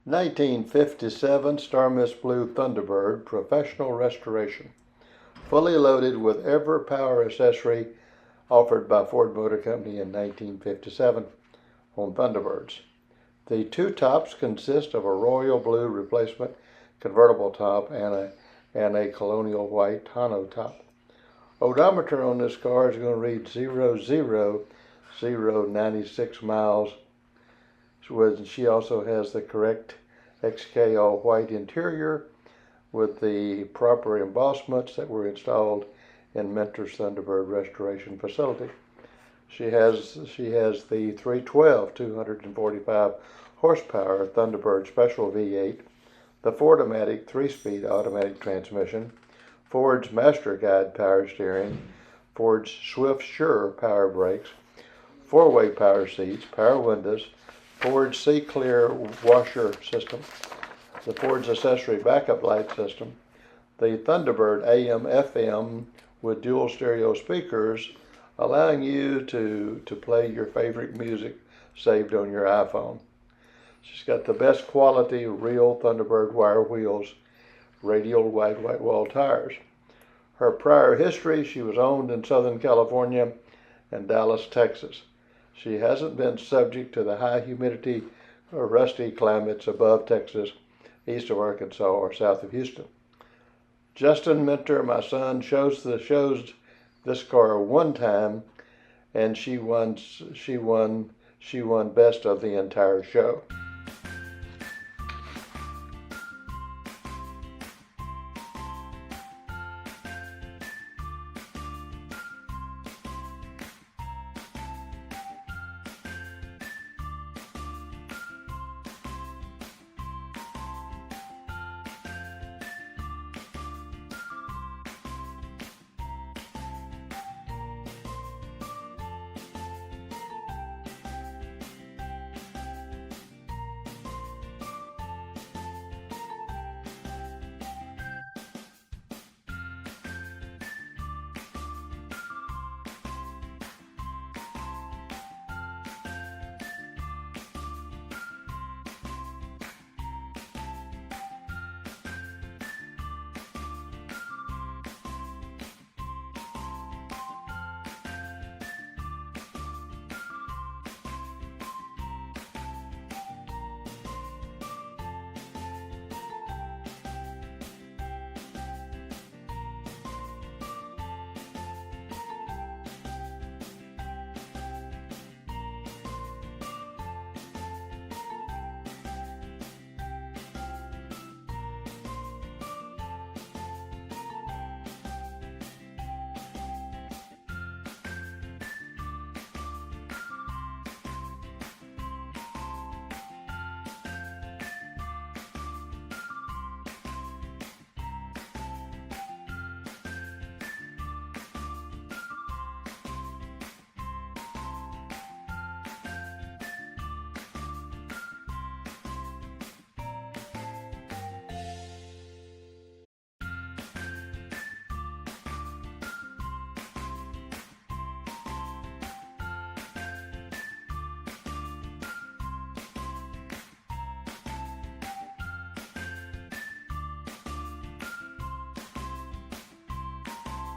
1957 Starmist Blue Thunderbird Professional Restoration. Fully loaded with ever power accessory offered by Ford Motor Company in 1957 on Thunderbirds. The two tops consist of a royal blue replacement convertible top and a colonial white tonneau top. Odometer on this car is going to read 00096 miles. She also has the correct XK all white interior with the proper embossments that were installed in Mentor's Thunderbird restoration facility. She has the 312 245 horsepower Thunderbird Special V8, the Ford-O-Matic 3-speed automatic transmission, Ford's Masterguide power steering, Ford's Swift Sure power brakes, 4-way power seats, power windows, Ford's C-Clear washer system, the Ford's Accessory backup light system, the Thunderbird AM-FM with dual stereo speakers, allowing you to play your favorite music saved on your iPhone. She's got the best quality real Thunderbird wire wheels, Radial white wall tires. Her prior history: she was owned in Southern California and Dallas, Texas. She hasn't been subject to the high humidity or rusty climates above Texas, east of Arkansas, or south of Houston. Justin Mentor, my son, shows this car one time, and she won best of the entire show.